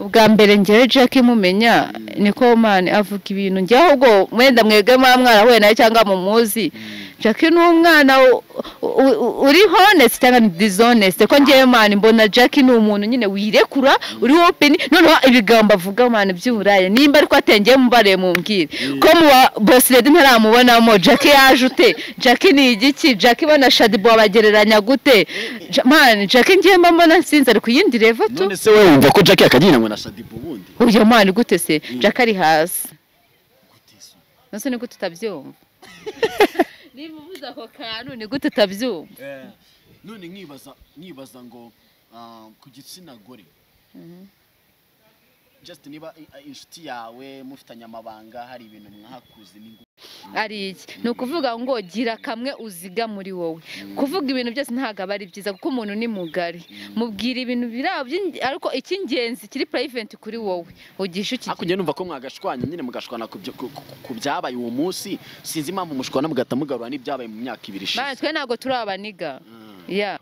ubwa mbere ngewe Jacky mumenya niko man avuga ibintu ngewe ahubwo mwenda mwege mwarahuye nawe cyangwa mumuzi Jacky n'umwana uri honest cyangwa dishonest ko ngewe man mbona Jacky ni umuntu nyine wirekura uri open none ibigambo avuga man by'uburaye nimba ariko atengeye mubare mumbwire ko mu boss lady ntaramubonamo Jacky yajute Jacky ni igiki Jacky bana Shadibo abagereranya gute man Jacky ngiye mbona nsinze ari kuyindi level tu none se wewe wumva ko Jacky akagira ngo na Shadibo bundi uyo man gute se Jacky ari hasi nase niko tutabyumva niba uvuza ko kantu ni gute tutabyumva none nkibaza ngo ku gitsina gore just niba inshuti yawe mufitanya amabanga hari ibintu mwahakuze ni ari iki nukuvuga ngo gira kamwe uziga muri wowe kuvuga ibintu byose ntaga bari byiza kuko umuntu ni mugari mubwira ibintu birabyo ariko ikingenzi kiri private kuri wowe ugisha iki akujye numva ko mwagashwanya nyine mugashwana ku byabaye uwo munsi sinzi impamvu mushwana mugatamugarura n'ibyabaye mu myaka 2 ishize twe nago turabaniga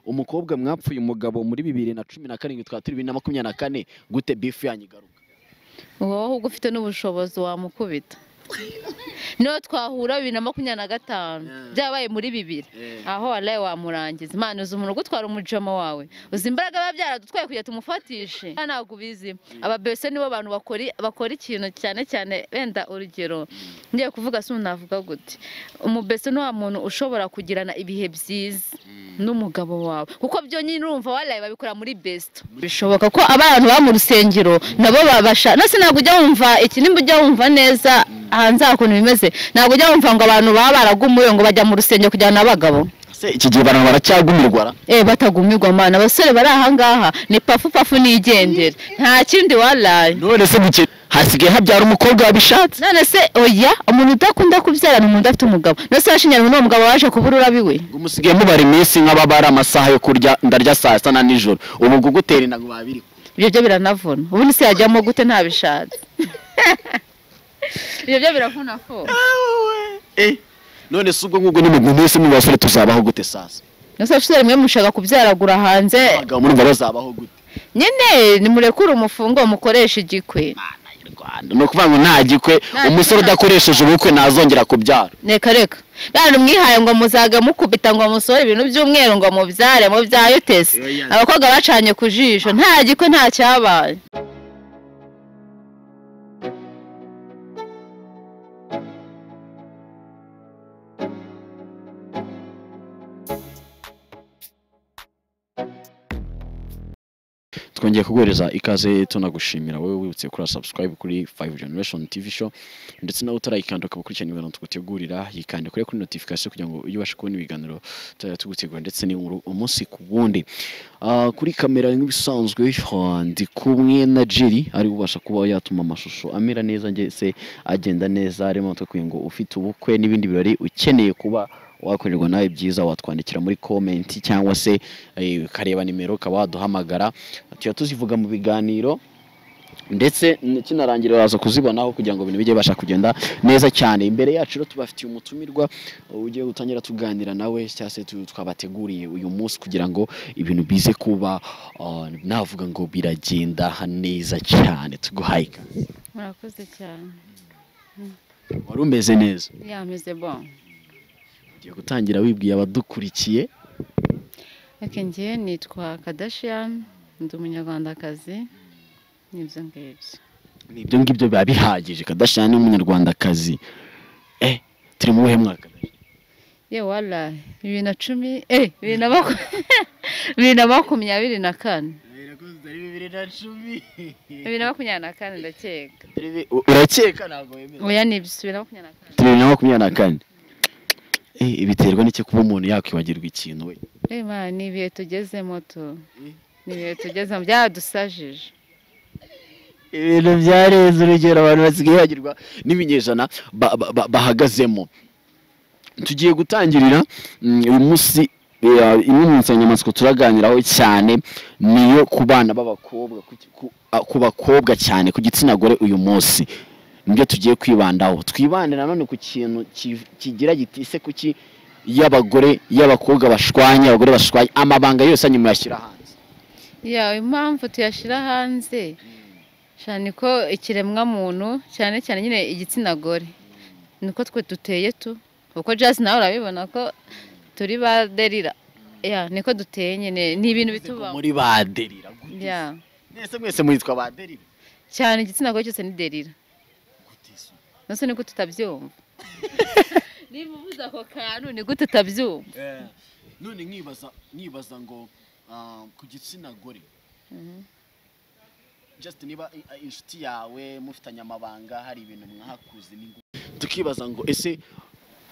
umukobwa mwapfuye umugabo muri 2017 twaturi 2024 gute beef yanyigaruka wowe ahubwo ufite n'ubushobozi wamukubita no twahura 2025 byabaye muri 2 aho wallahi wamurangiza Imana uzi umuntu gutwara umujama wawe uzi imbaraga babyara dutwaye kujya tumufatishe ntago bizi ababese nibo abantu bakora ikintu cyane wenda urugero ngiye kuvuga se unavuga gute umubese no wa muntu ushobora kugirana ibihe byiza n'umugabo wawe kuko byo nyine urumva wallahi babikora muri best bishoboka ko abantu ba mu rusengero nabo babasha nase ntago ujya wumva iki nimba ujya wumva neza hanze akuntu bimeze ntago ujya wumva ngo abantu baba baragumuye ngo bajya mu rusengero kujyana abagabo se iki gihe abantu baracyagumirwa batagumirwa mana abasore bari aha ngaha ni pafu nigendera nta kindi wallahi none se muke hasigaye habyara umukobwa wabishatse none se oya umuntu udakunda kubyara n'umuntu afite umugabo nose yashinyana n'uwo mugabo waje kuburura biwe ngo musigaye mubara iminsi nk'ababara amasaha yo kurya ndarya saa sita na nijoro ubu gugutera inago babiri ibyo byo biranavuna ubu se yajyamo gute ntabishatse ibyo byo biravuna fo none se ubwo ngubwo ni mu minsi mu basore tuzabaho gute sasa nose afite rimwe mushaka kubyaragura hanze abagabo muri bazabaho gute nyine ni murekura umufungo mukoresha igikwe no kuvuga ngo nta gikwe umusore udakoresheje ubukwe nazongera kubyara reka kandi mwihaye ngo muzaga mukubita ngo musore ibintu by'umweru ngo mubyare mu byayutese abakobwa bacanye ku jisho nta gikwe nta cyabaye twongeye kuguhereza ikaze tunagushimira wowe wibutse kuri subscribe kuri 5 Generation TV show ndetse nawe utarayikanda ukabukurikirana ibintu tugutegurira yikande kuri notification kugira ngo ujye ubasha kubona ibiganiro tugutegura ndetse n'inkuru umunsi ku wundi kuri kamera nk'ibisanzwe ndi kumwe na Jerry ari ubasha kuba yatuma amashusho amera neza ngese agenda neza arimo tukuye ngo ufite ubukwe n'ibindi birori ukeneye kuba wakorerwa nawe byiza watwandikira muri comment cyangwa se kareba nimero kabaduhamagara tuya tuzivuga mu biganiro ndetse kinarangira waza kuzibonaho kugira ngo ibintu bijye basha kugenda neza cyane imbere yacu tubafitiye umutumirwa ugiye gutangira tuganira nawe cyase twabateguriye uyu munsi kugira ngo ibintu bize kuba navuga ngo biragenda neza cyane tuguhayika murakoze cyane wari umeze neza yameze bon gutangira wibwiye abadukurikiye ngiye nitwa Kardashian ndi umunyarwandakazi nibyo ngibyo biba bihagije Kardashian ni umunyarwandakazi turi mu buhe mwaka wala 2010 2024 2024 ndakeka urakeka ntabwo wemera oya ni 2024 ibiterwa n'icyo kuba umuntu yakwibagirwa ikintu we ni ibihe tugezemo ni ibihe tugezemo byadusajije ibintu byareze urugero abantu basigaye bagirwa n'ibinyejana bahagazemo tugiye gutangirira uyu munsi imwe mu nsanganyamatsiko turaganiraho cyane niyo ku bana b'abakobwa ku bakobwa cyane ku gitsina gore uyu munsi nibyo tugiye kwibandaho twibandira none ku kintu kigira gitise kuki y'abagore y'abakobwa bashwanya abagore bashwanya amabanga yose anyuma yashyira hanze impamvu tuyashyira hanze cyane ko ikiremwa muntu cyane cyane nyine igitsina gore niko twe duteye kuko just nawe urabibona ko turi baderira niko duteye nyine ni ibintu bituba muri baderira mwese mwitwa baderira cyane igitsina gore cyose ni derira nose niko tutabyumva niba uvuze ako kantu ni gute utabyumva none nkibaza ngo ku gitsina gore just niba inshuti yawe mufitanye amabanga hari ibintu mwahakuze tukibaza ngo ese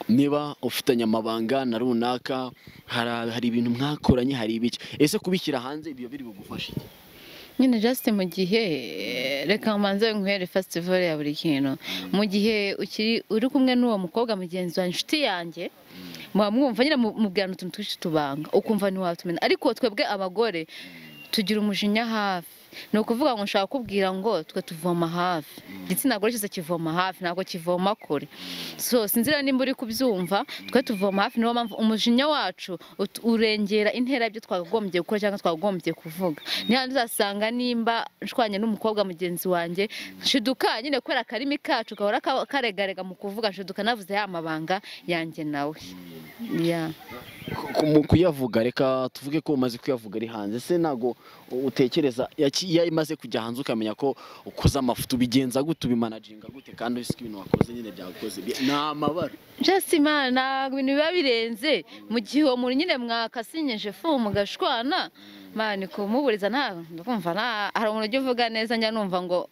niba ufitanye amabanga na runaka hari ibintu mwakoranye hari ibiki ese kubishyira hanze ibyo biri bugufasha nyine just mu gihe reka manze nkwerere festival ya buri kintu mu gihe uri kumwe n'uwo mukobwa mugenzi wa inshuti yanjye mwumva nyine mubwirana utuntu twinshi tubanga ukumva ntiwatumena ariko twebwe abagore tugira umujinya hafi ni ukuvuga ngo nshaka kubwira ngo twe tuvoma hafi igitsina gore cyose kivoma hafi ntabwo kivoma kure so sinzira nimba uri kubyumva twe tuvoma hafi niyo mpamvu umujinya wacu urengera intera y'ibyo twakagombye gukora cyangwa twakagombye kuvuga niyo uzasanga nimba nshwanye n'umukobwa mugenzi wanjye nshiduka nyine kubera akarimi kacu gahora karegarega mu kuvuga nshiduka navuze ya mabanga yanjye nawe mu kuyavuga reka tuvuge ko umaze kuyavuga ari hanze se ntago utekereza iyo imaze kujya hanze ukamenya ko ukoze amafuti ubigenza gute ubimanaginga gute kandi uzi ko ibintu wakoze nyine byakoze ni amabara just imana ntabwo ibintu biba birenze mu gihe uwo muntu nyine mwakasinyeje mugashwana mani kumuburiza nta hari umuntu ujya uvuga neza njya numva ngo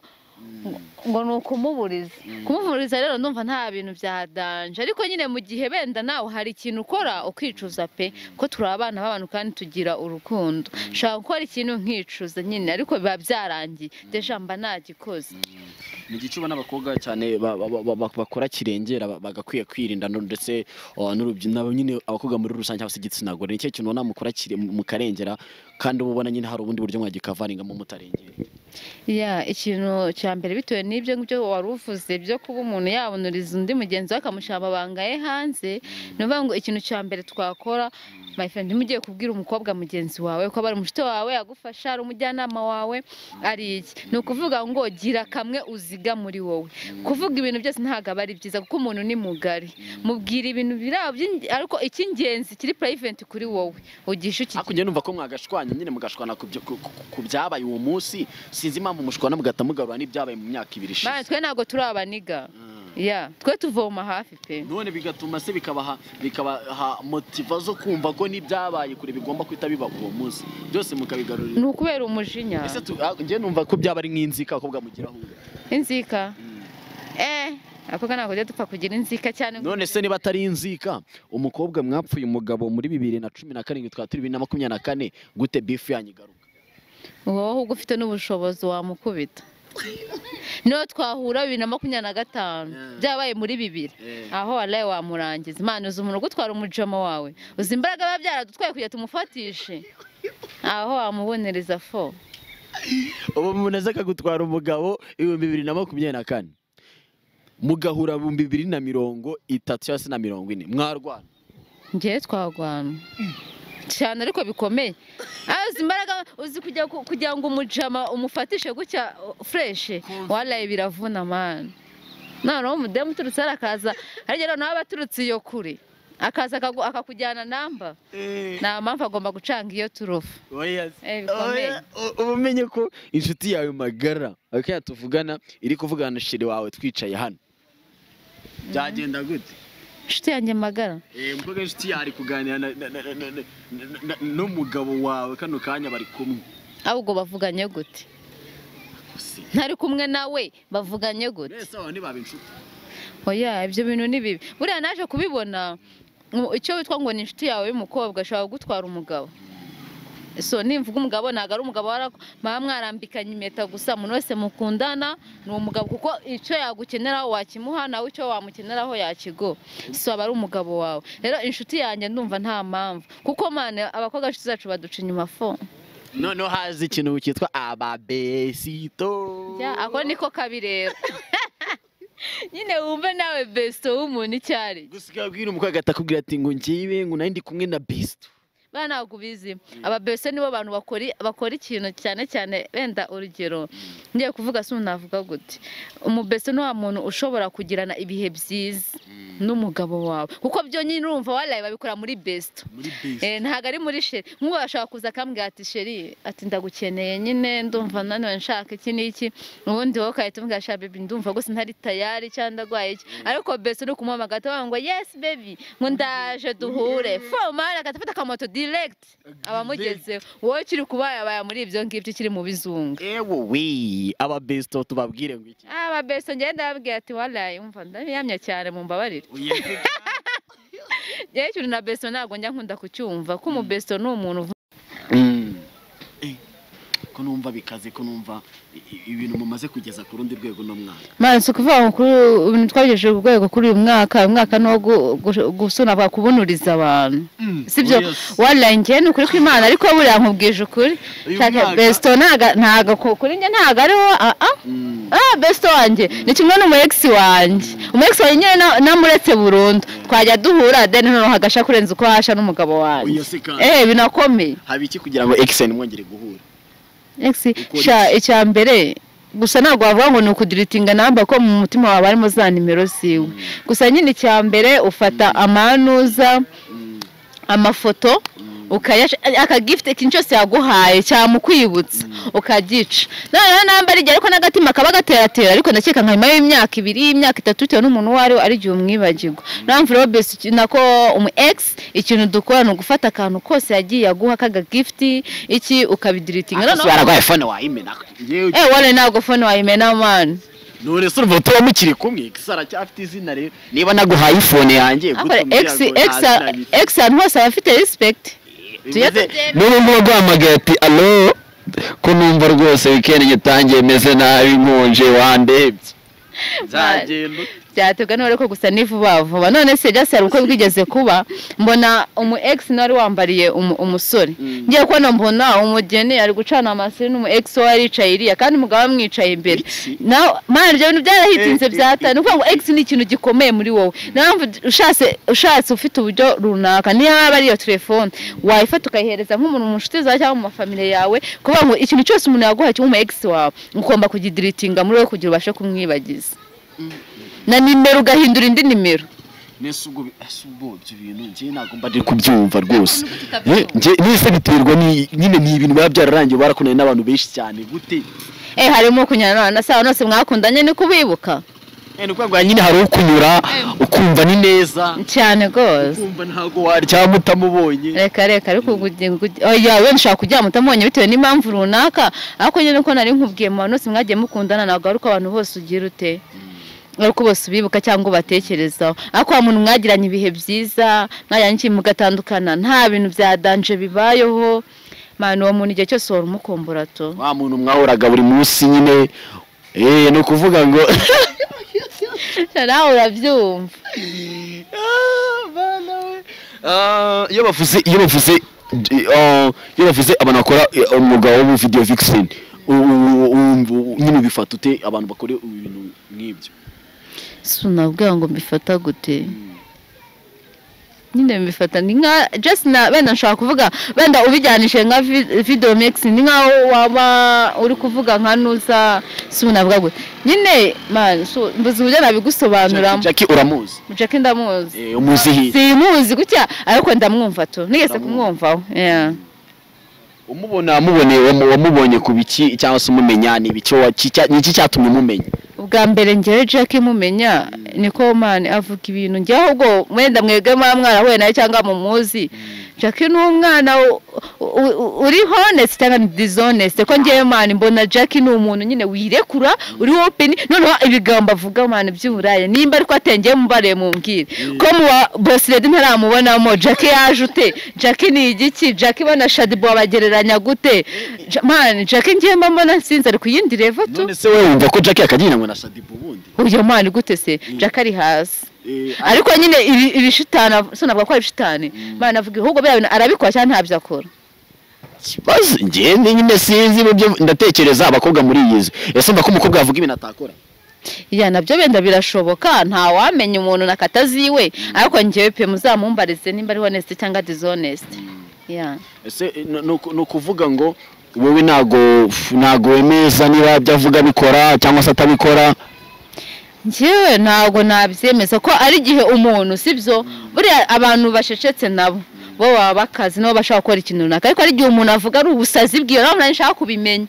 ni ukumuburiza rero numva nta bintu bya danje ariko nyine mu gihe benda nawe hari ikintu ukora ukicuza pe ko turi abana b'abantu kandi tugira urukundo nshaka gukora ikintu nkicuza nyine ariko biba byarangiye deja mba nagikoze mu gihe ubona abakobwa cyane bakora kirengera bagakwiye kwirinda ndetse n'urubyiruko nyine abakobwa muri rusange cyangwa se igitsina gore nicyo kintu ubona mukora mukarengera kandi ubona nyine hari ubundi buryo mwagikavaringamo mutarengera ikintu cya mbere bitewe n'ibyo ngibyo wari uvuze byo kuba umuntu yabonuriza undi mugenzi we akamushyira amabanga ye hanze ni ukuvuga ngo ikintu cya mbere twakora my friend ntimugiye kubwira umukobwa mugenzi wawe ko ari umushuti wawe agufasha ari umujyanama wawe ari iki ni ukuvuga ngo gira kamwe uziga muri wowe kuvuga ibintu byose ntabwo aba ari byiza kuko umuntu ni mugari mubwira ibintu ariko icy'ingenzi kiri private kuri wowe ugisha iki akujye numva ko mwagashwanya nyine mugashwana ku byabaye uwo munsi sinzi impamvu mushwana mugata mugarura n'ibyabaye mu myaka 2 ishize twe ntabwo turi abaniga twe tuvoma hafi pe none bigatuma se bikabaha motiva zo kumva ko n'ibyabaye kure bigomba kwita biba uwo munsi byose mukabigarurira ni ukubera umujinya ese njye numva ko byaba ari nk'inzika abakobwa mugiraho inzika abakobwa ntabwo rero dupfa kugira inzika cyane none se niba atari inzika umukobwa mwapfuye umugabo muri 2017 twari 2024 gute beef yanyigaruka wowe ahubwo ufite n'ubushobozi wamukubita niyo twahura 2025 byabaye muri 2 aho walaye wamurangiza imana uzi umuntu gutwara umujama wawe uzi imbaraga biba byaradutwaye kugira tumufatishe aho wamubonereza fo ubu umuntu aza akagutwara umugabo 2024 mugahura 2030 cyangwa se na 40 mwarwana ngiye twagwana cyane ariko bikomeye azi imbaraga uzi kugira ngo umujama umufatishe gutya fresh walaye biravuna man noneho umudemu uturutse arakaza ariko nawe abaturutse iyo kure akaza akakujyana namba nta mpamvu agomba gucanga iyo turufu ubumenye ko inshuti yawe magara akaya tuvugana iri kuvugana na shiri wawe twicaye hano byagenda gute inshuti yanjye magara mvuga inshuti yari kuganira n'umugabo wawe kano kanya bari kumwe ahubwo bavuganye gute ntari kumwe nawe bavuganye gute mbese aho ntibaba inshuti ibyo bintu ni bibi buriya naje kubibona icyo witwa ngo ni inshuti yawe y'umukobwa ashobora gutwara umugabo so nimvuga umugabo ntabwo ari umugabo baba mwarambikanye impeta gusa umuntu wese mukundana ni umugabo kuko icyo yagukeneraho wakimuha nawe icyo wamukeneraho yakigo so aba ari umugabo wawe rero inshuti yanjye ndumva nta mpamvu kuko mane abakobwa inshuti zacu baduca inyuma fo noneho hazi ikintu cyitwa ababesito ako niko kabi rero nyine wumve nawe besto w'umuntu icyari gusa ukabwira umukobwa atakubwira ati ngo ngiye ngo nari ndi kumwe na besto bana ntabwo bizi ababese nibo bantu bakora ikintu cyane cyane wenda urugero ngiye kuvuga se navuga gute umubese ni wa muntu ushobora kugirana ibihe byiza n'umugabo wawe kuko byo nyine urumva walaye babikora muri best ntago ari muri sheri nk'uwo ashaka kuza akambwira ati sheri ati ndagukeneye nyine ndumva naniwe nshaka iki n'iki ubundi wowe ukahita umbwira sha baby ndumva gusa ntari tayari cyangwa ndagwaye iki ariko best no kumuhamagara ngo yes baby ngo ndaje duhure fomara akatafata akamoto direct abamugezeho wowe kiri kubayabaya muri ibyo ngibyo kiri mu bizungu we aba best tubabwire ngo iki aba best ngenda babwira ati walaye umva ndabiyamya cyane mu mbabarire yewe cyuri na best ntago njya nkunda kucyumva ko mu best ni umuntu ko numva bikaze ko numva ibintu mumaze kugeza ku rundi rwego no mwaka manse kuvuga kuri ibintu twagejeje ku rwego kuri uyu mwaka no gusuna bakubunuriza abantu sibyo wallahi njye ni ukuri kw'Imana ariko buriya nkubwije ukuri cyane best ntaga kuri njye ntaga ariho best wanje ni kimwe no mu ex wanje umu-ex wanje namuretse burundu twajya duhura then noneho hagasha kurenza uko hasha n'umugabo wanje binakomeye haba iki kugira ngo ex mwongere guhura icya mbere gusa ntabwo wavuga ngo ni ukudiritinga namba ko mu mutima wawe harimo za nimero ziwe gusa nyine icya mbere ufata amanuza amafoto akagifite ikintu cyose yaguhaye cyamukwibutsa ukagica noneho namba ari ariko n'agatima kaba gateratera ariko ndakeka nka nyuma y'imyaka 2 imyaka 3 bitewe n'umuntu wari ari gihe umwibagirwa namvu robes nako umu-ex ikintu dukora no gufata akantu kose yagiye aguha kaga gift iki ukabidiritinga noneho baragwaye phone wayimena wale ntabwo phone wayimena man none se urumva tuba mukiri kumwe kisara cyafite izina rero niba naguhaye iphone yanjye ex hose afite respect none guhamagaye ati allo ko numva rwose weekend gitangiye meze nabi nkonje wandebye zagenda byatebwa none ko gusa ni vuba none se just ari uko bwigeze kuba mbona umu-ex nari wambariye umusore ngiye ko mbona umugeni ari gucana amasiri n'umu-ex wari yicaye iriya kandi umugabo amwicaye imbere naho man ibyo bintu byarahitinze byatane uvuga ngo ex ni ikintu gikomeye muri wowe namvu ushatse ufite uburyo runaka niyo yaba ari iyo telefone wayifata ukayihereza nk'umuntu mu nshuti zawe cyangwa mu mafamile yawe kuvuga ngo ikintu cyose umuntu yaguha cy'umu-ex wawe ugomba kugidiritinga muri we kugira ubashe kumwibagiza na nimero ugahindura indi nimero nese ubwo ibyo bintu ngiye ntago mba ndi kubyumva rwose nise biterwa nyine ni ibintu biba byararangiye barakunanye n'abantu benshi cyane gute harimo kunyana na sawa nose mwakundanye ni kubibuka nuko nyine hari ukunyura ukumva ni neza cyane gose ukumva ntago warya mutamubonye reka ariko yawe nshaka kujya mutamubonye bitewe n'impamvu runaka ariko nyine ko nari nkubwiye mu nose mwagiye mukundana ntago ari uko abantu bose ugira ute ariko bose bibuka cyangwa batekerezaho ariko umuntu mwagiranye ibihe byiza mwajyanye mugatandukana nta bintu bya danje bibayeho manu uwo muntu igihe cyose wari umukombora to wa muntu mwahoraga buri munsi nyine ni ukuvuga ngo nawe urabyumva iyo bavuze abantu bakora umwuga wo video vixen nyine bifata ute abantu bakora ibintu nk'ibyo sunabwira ngo mbifata gute nyine mbifata ni nka just na benda nshaka kuvuga benda ubijyanishe nka video mix ni nka waba uri kuvuga nka nuza sunavuga gute nyine man so mbuzi ujya nabigusobanura Jacky uramuzi Jacky ndamuzi umuzi simuzi gutya ariko ndamwumva to nigeze kumwumvaho wamubonye ku biki cyangwa se umumenya ni iki cyatumye umumenya ubwa mbere ngewe Jacky mumenya niko man avuga ibintu ngewe ahubwo mwenda mwege mwarahuye nawe cyangwa mumuzi Jacky ni umwana uri honest cyangwa dishonest ko ngewe man mbona Jacky ni umuntu nyine wirekura uri open noneho ibigambo avuga man by'uburaye nimba ariko atengeye mubare mumbwire ko mu boss lady ntaramubonamo Jacky yaje ute Jacky ni igiki Jacky bana Shadibo abagereranya gute man Jacky ngiye mbona sinzi ari kuyindi level to none se wewe wumva ko Jacky akagira ngo na Shadibo bundi uyo man gute se Jacky ari hasi ariko nyine ibishitana sonavuga ko ari ibishitani man avuga ahubwo bya arabikora cyane ntabyo akora kibazo ngende nyine sinzi ibyo ndatekereza abakobwa muri yize yasumva ko umukobwa yavuga ibintu atakora nabyo benda birashoboka nta wamenya umuntu nakataziwe ariko ngewe pe muzamumbarize nimba ari honest cyangwa dishonest ese no kuvuga ngo wewe nago wemeza niba byavuga bikora cyangwa se atabikora njyewe ntago nabyemeza ko ari gihe umuntu sibyo buriya abantu bashecetse nabo bo baba bakazi nabo bashaka gukora ikintu runaka ariko ari gihe umuntu avuga ari ubusazi bwiwe nabo nashaka kubimenya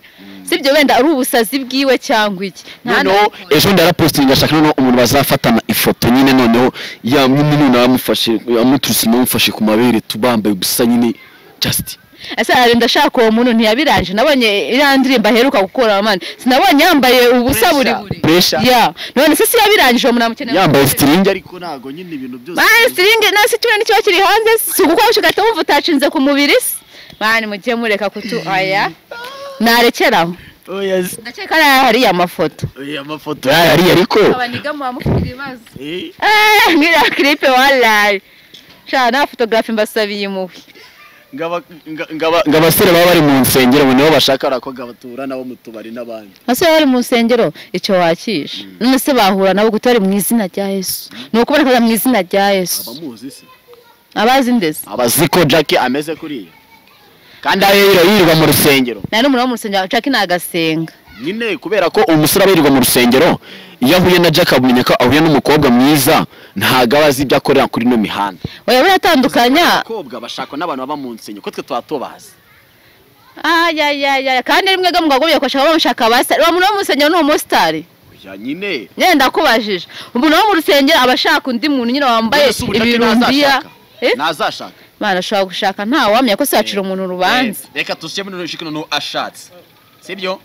sibyo wenda ari ubusazi bwiwe cyangwa iki noneho ejo ndarapostinga ashaka noneho umuntu bazafatana ifoto nyine noneho ya nyine namufashe amuturutse namufashe ku mabere tubambaye ubusa nyine just asa ndashaka uwo muntu ntiyabiranje nabonye irandirimba heruka gukora amani sinabonye yambaye ubusa buri none se yabirangije umuntu amukeneye yambaye string ariko nago nyine ibintu byose string nasi cyane nicyo kiri hanze suko ushaka wumva utacinze ku mubiri bani mugiye mureka kutu aya narekeraho ndakeka hari amafoto amafoto hari ariko abaniga mu bamufite ibibazo ngira clip wallahi na photography mbasabiye mubi ngabasore baba bari mu nsengero niho bashaka arakoga batura nabo mutubari nabandi ase bari mu nsengero icyo wakisha none se bahura nabo gutari mu izina rya Yesu nuko barakaza mu izina rya Yesu abamuzi se abazi ndese abaziko Jacky ameze kuriya kandi yirirwa mu rusengero nari umuntu wo mu rusengero Jacky nagasenga nyine kubera ko umusore abirirwa mu rusengero iyo ahuye na Jacky abumenya ko ahuye n'umukobwa mwiza ntago abazi ibyo akorera kuri no mihanda oya biratandukanya abakobwa bashaka n'abantu baba mu nsenyo ko twe twatobaza kandi rimwe ga mugagobye ko shaka bamushaka basa umuntu wo mu rusengero ni umusitari ya nyine nyenda kubajije umuntu wo mu rusengero abashaka undi muntu nyine wambaye ibirundiya nazashaka bana ashaka gushaka nta wamenya ko sacira umuntu rubanza reka tusye muri logique no ashatse sibyo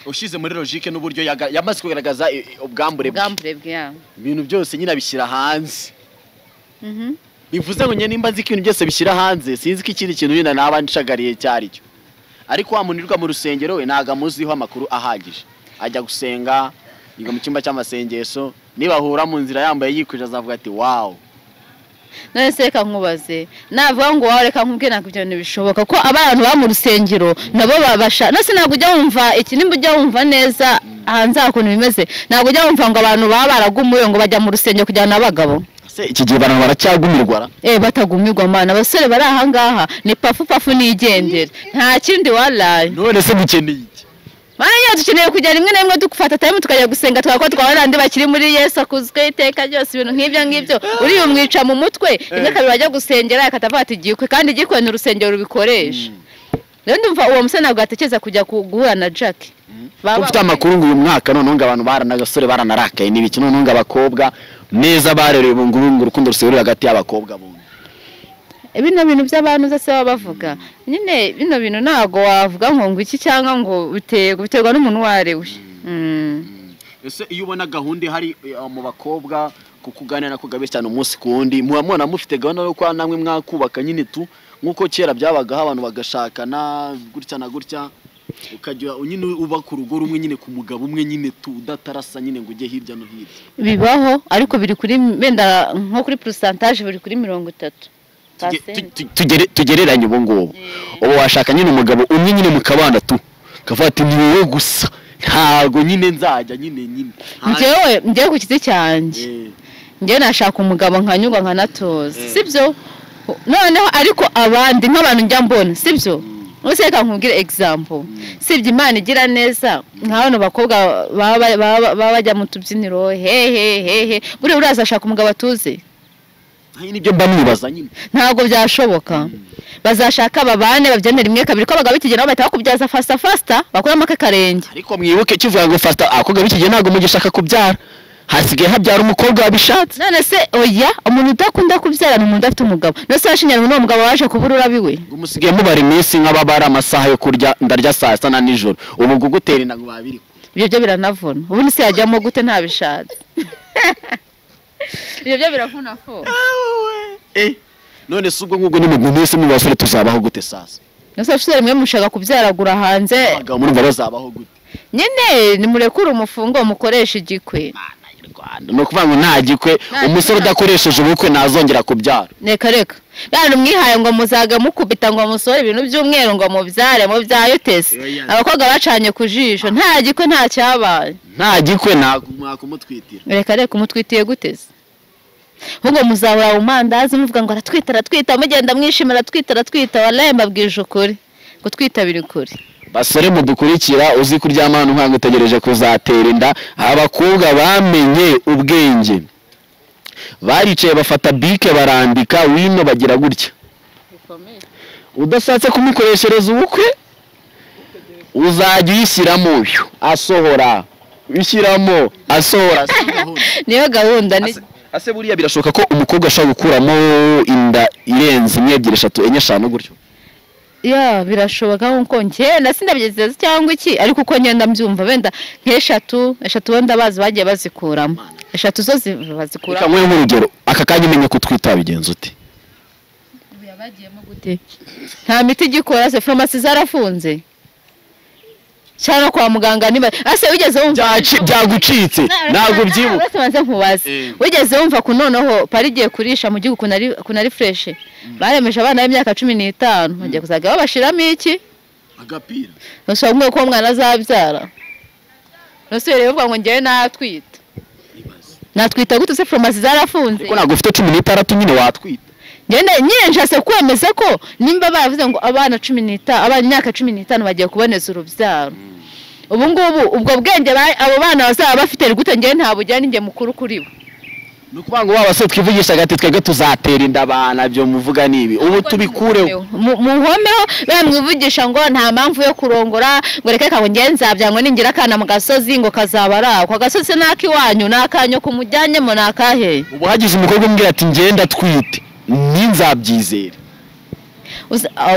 ushize muri logique n'uburyo yamaze kugaragaza ubwambure bwe ibintu byose nyine abishyira hanze bivuze ngo nimba nzi ibintu byose bishyira hanze sinzi ko ikindi kintu nyine nabandishagariye cyari cyo ariko wamunirwa mu rusengero we naga muziho amakuru ahagije ajya gusenga yiga mu cyumba cy'amasengesho niba ahura mu nzira yambaye yikwije azavuga ati wow none se reka nkubaze navuga ngo wawe reka nkubwire nako ibyo ntibishoboka ko abantu ba mu rusengero nabo babasha nose ntabwo ujya wumva iki nimba ujya wumva neza hanze akuntu bimeze ntabwo ujya wumva ngo abantu baba baragumuye ngo bajya mu rusengero kujyana n'abagabo se iki gihe abantu baracyagumirwa batagumirwa mana abasore bari aha ngaha ni pafu nigendera nta kindi wallahi none se mukeneye Manya dukeneye kujya rimwe na rimwe dukufata time tukajya gusenga twako twabandi bakiri muri Yesu akuzwe iteka byose ibintu nk'ibyo uri umwica mu mutwe rimwe kabiri bajya gusengera akatavata igikwe kandi igikwe ni urusengero rubikoresha rero ndumva uwo musana ntabwo atekereza kujya guhura na Jacky ufite amakuru ngo uyu mwaka none ngo abantu baranagasore baranarakaye n'ibiki none ngo abakobwa neza barerewe ngo urukundo ruserura hagati y'abakobwa bo bino bintu by'abantu zose baba bavuga nyine bino bintu ntago wavuga ngo iki cyangwa ngo biterwa n'umuntu warewe ese iyo ubona gahunda hari mu bakobwa kukuganira kugabe cyane umunsi kundi muhamona mufite gahunda yo kwa namwe mwakubaka nyine tu nkuko kera byabagaho abantu bagashakana gutya na gutya ukajya nyine uba ku rugo rumwe nyine ku mugabo umwe nyine tu udatarasa nyine ngo ujye hirya no hirya bibaho ariko biri kuri benda nko kuri pourcentage biri kuri 30 tugereranye ubu ngubu ubu washaka nyine umugabo umwe nyine mukabana tu kavati ni wowe gusa ntago nyine nzajya nyine njyewe ku kiti cyanjye njyewe nashaka umugabo nkanyurwa nkanatoza sibyo noneho ariko abandi nk'abantu njya mbona sibyo Ose reka nkubwire example sibye Imana igira neza nk'abano bakobwa baba bajya mu tubyiniro hehe buri uraza ashaka umugabo atuze nibyo mba nibaza nyine ntago byashoboka bazashaka babane babyemera imwe kabiri ko abagabo ikigera bahita bakubyaza fasta bakuramo akarenge ariko mwibuke kivuga ngo fasta akogabo ikigera ntago mugishaka kubyara hasigaye habyara umukobwa wabishatse none se oya umuntu udakunda kubyara ni umuntu afite umugabo nose washinyana n'uwo mugabo waje kubura urabiwe umusigaye mubara iminsi nk'ababara amasaha yo kurya ndarya saa sita na nijoro ubu gugutera indago babiri ibyo biranavuna ubu nisi yajyamo gute ntabishatse ibyo biravuna fo none se ubwo ngubwo n'umuntu wese mu basore tuzabaho gute sasa nose afite rimwe mushaka kubyaragura hanze abagabo muri bazabaho gute nyine ni murekura umufungo mukoresha igikwe no kuvuga ngo nta gikwe umusore udakoresheje ubukwe nazongera kubyara reka bana mwihaye ngo muzaga mukubita ngo musore ibintu by'umweru ngo mubyare mu byayotese abakobwa bacanye kujisho nta gikwe nta cyabaye nta gikwe nta kumutwitira reka umutwitiye guteze ahubwo muzahora mu mandazi muvuga ngo aratwita mugenda mwishimira aratwita wallahi mbabwije ukuri gutwita biri kuri. Basore mudukurikira uzi kuryama hano nkango utegereje kuzatera inda, abakobwa bamenye ubwenge baricaye bafata bike barandika wino bagira gutya. Udashatse kumukoreshereza ubukwe uzajya uyishyiramo asohora wishyiramo asohora. Niyo gahunda ni ase buriya birashoboka ko umukobwa ashobora gukuramo inda irenze 2 3 4 5 gutyo. Ya birashoboka nkuko njye nasindabyezeza cyangwa iki ariko uko ngenda mbyumva benda nk'eshatu wenda bazi bagiye bazikuramo 3 zo bazikuramo. Kamwe nk'urugero aka kanya umenye kutwita bigenza ute? Yabagiyemo gute? Nta miti gikora se pharmacy zarafunze. Cyane kwa muganga niba ase wigeze wumva byagucitse ntabwo byibuka. Basanze nkubaze wigeze wumva kunoneho parigiye kurisha mu gihugu kunari fresh baremeje abana b'imyaka 15 bagiye kuzaga babashiramo iki agapira basomwe ko mwana azabyara nose rero uvuga ngo ngiye natwita gute se pharmacy zarafunze ko ntabwo ufite 16 nyine watwita nyine njase kwemeza ko nimba bavuze ngo abana 15 abana imyaka 15 bagiye kuboneza urubyaro ubu ngubu ubwo bwenge abo bana bazaba bafite gute ngiye nta bujyane ngiye mukuru kuri bo nukuvuga ngo baba se twivugisha gati twege tuzatera inda abana byo muvuga nibi ubu tubikureho muhomeho bamwivugisha ngo nta mpamvu yo kurongora ngo reke ka ngiye nzabyangwa ningira kana mu gasozi ngo kazabara kwa gasozi naki wanyu nakanyo kumujyanye mo nakahe ubu hagize umukobwa umbwira ati ngenda twite ninzabyizera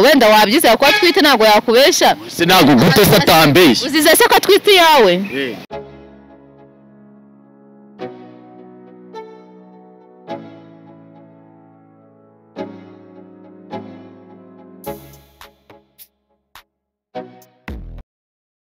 wenda wabyizera ko twite ntago yakubesha se ntago gute satambeshya uzize se ko twite yawe